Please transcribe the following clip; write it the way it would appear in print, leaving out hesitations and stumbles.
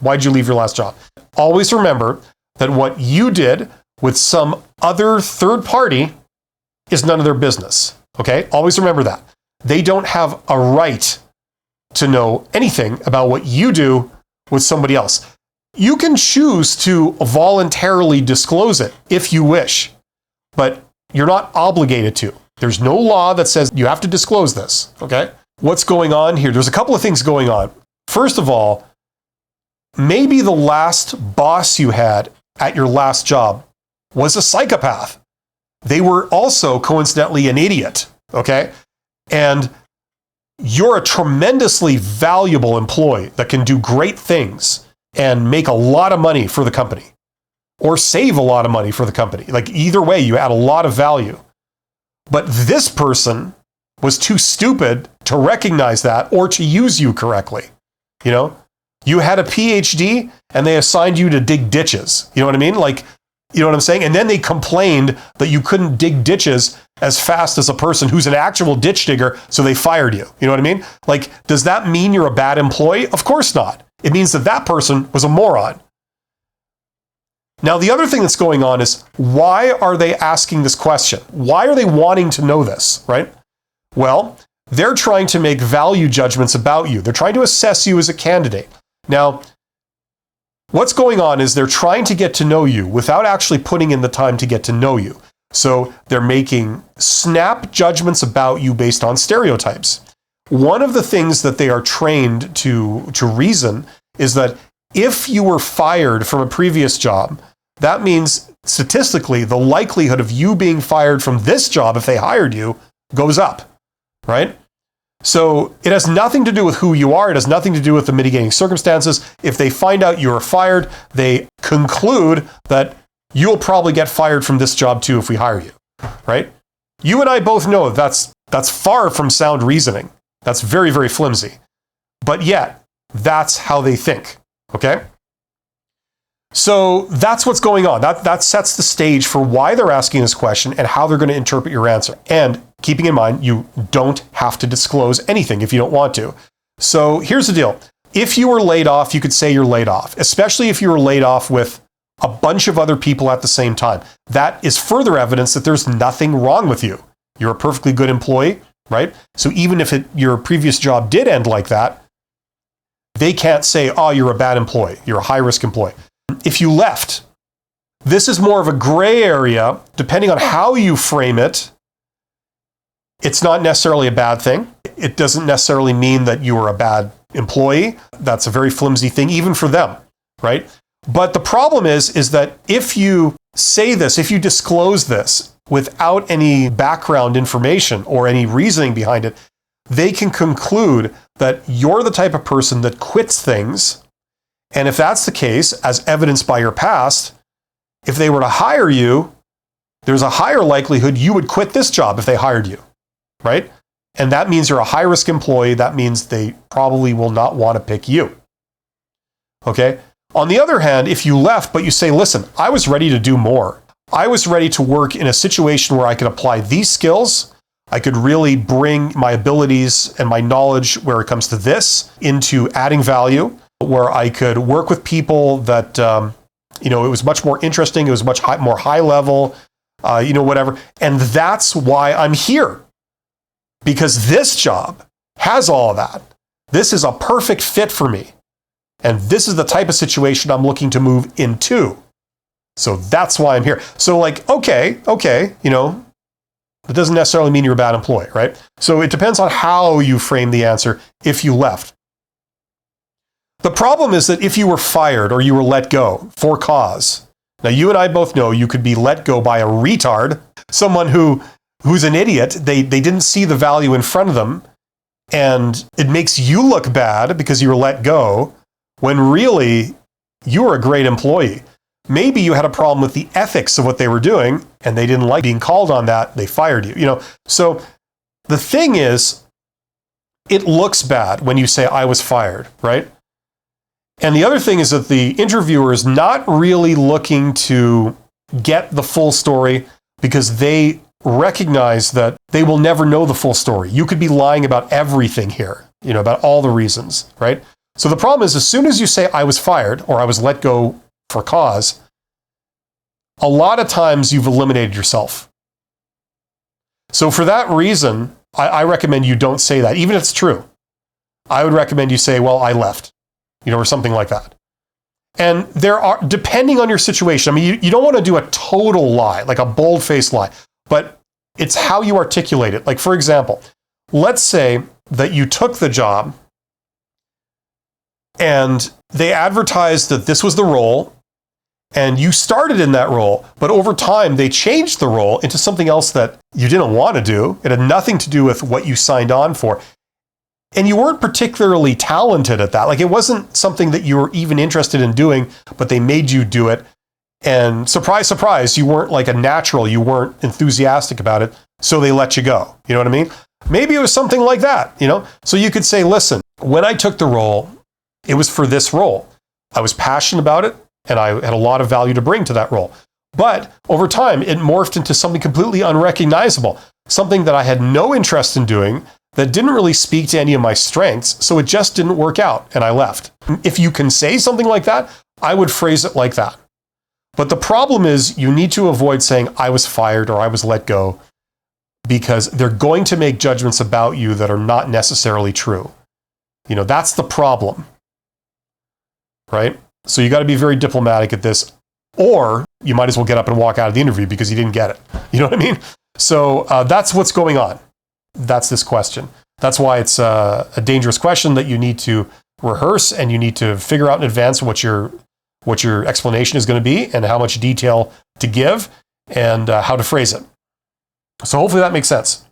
Why'd you leave your last job? Always remember that what you did with some other third party is none of their business. Okay? Always remember that. They don't have a right to know anything about what you do with somebody else. You can choose to voluntarily disclose it if you wish, but you're not obligated to. There's no law that says you have to disclose this, okay? What's going on here? There's a couple of things going on. First of all, maybe the last boss you had at your last job was a psychopath. They were also coincidentally an idiot, okay? And you're a tremendously valuable employee that can do great things and make a lot of money for the company or save a lot of money for the company. Like either way, you add a lot of value. But this person was too stupid to recognize that or to use you correctly. You know, you had a PhD and they assigned you to dig ditches. You know what I mean? Like, you know what I'm saying? And then they complained that you couldn't dig ditches as fast as a person who's an actual ditch digger, so they fired you. You know what I mean? Like, does that mean you're a bad employee? Of course not. It means that that person was a moron. Now, the other thing that's going on is, why are they asking this question? Why are they wanting to know this, right? Well, they're trying to make value judgments about you. They're trying to assess you as a candidate. Now, what's going on is they're trying to get to know you without actually putting in the time to get to know you. So they're making snap judgments about you based on stereotypes. One of the things that they are trained to reason is that if you were fired from a previous job, that means statistically the likelihood of you being fired from this job if they hired you goes up, right? So it has nothing to do with who you are. It has nothing to do with the mitigating circumstances. If they find out you are fired, they conclude that you'll probably get fired from this job too if we hire you, right? You and I both know that's far from sound reasoning. That's very, very flimsy. But yet, that's how they think, okay? So that's what's going on. That sets the stage for why they're asking this question and how they're going to interpret your answer. And keeping in mind, you don't have to disclose anything if you don't want to. So here's the deal. If you were laid off, you could say you're laid off, especially if you were laid off with a bunch of other people at the same time. That is further evidence that there's nothing wrong with you. You're a perfectly good employee, right? So even if your previous job did end like that, they can't say, oh, you're a bad employee. You're a high-risk employee. If you left, this is more of a gray area. Depending on how you frame it, it's not necessarily a bad thing. It doesn't necessarily mean that you were a bad employee. That's a very flimsy thing, even for them, right? But the problem is that if you say this, if you disclose this without any background information or any reasoning behind it, they can conclude that you're the type of person that quits things. And if that's the case, as evidenced by your past, if they were to hire you, there's a higher likelihood you would quit this job if they hired you, right? And that means you're a high-risk employee. That means they probably will not want to pick you, okay? On the other hand, if you left, but you say, listen, I was ready to do more. I was ready to work in a situation where I could apply these skills. I could really bring my abilities and my knowledge where it comes to this into adding value, where I could work with people that, it was much more interesting. It was much more high level, whatever. And that's why I'm here. Because this job has all of that. This is a perfect fit for me. And this is the type of situation I'm looking to move into. So that's why I'm here. So okay, that doesn't necessarily mean you're a bad employee, right? So it depends on how you frame the answer if you left. The problem is that if you were fired or you were let go for cause, now you and I both know you could be let go by a retard, someone who's an idiot. They didn't see the value in front of them, and it makes you look bad because you were let go when really you were a great employee. Maybe you had a problem with the ethics of what they were doing and they didn't like being called on that. They fired you, So the thing is, it looks bad when you say I was fired, right? And the other thing is that the interviewer is not really looking to get the full story because they recognize that they will never know the full story. You could be lying about everything here, about all the reasons, right? So the problem is, as soon as you say I was fired or I was let go for cause, a lot of times you've eliminated yourself. So for that reason, I recommend you don't say that, even if it's true. I would recommend you say, well, I left, or something like that. And there are, depending on your situation, I mean, you don't want to do a total lie, like a bold-faced lie, but it's how you articulate it. Like, for example, let's say that you took the job and they advertised that this was the role and you started in that role, but over time they changed the role into something else that you didn't want to do. It had nothing to do with what you signed on for. And you weren't particularly talented at that. Like, it wasn't something that you were even interested in doing, but they made you do it. And surprise, surprise, you weren't like a natural. You weren't enthusiastic about it. So they let you go. You know what I mean? Maybe it was something like that, So you could say, listen, when I took the role, it was for this role. I was passionate about it, and I had a lot of value to bring to that role. But over time, it morphed into something completely unrecognizable, something that I had no interest in doing, that didn't really speak to any of my strengths, so it just didn't work out, and I left. If you can say something like that, I would phrase it like that. But the problem is, you need to avoid saying, I was fired or I was let go, because they're going to make judgments about you that are not necessarily true. That's the problem, right? So you got to be very diplomatic at this, or you might as well get up and walk out of the interview because you didn't get it. You know what I mean? So that's what's going on. That's this question. That's why it's a dangerous question that you need to rehearse, and you need to figure out in advance what your explanation is going to be and how much detail to give and how to phrase it. So hopefully that makes sense.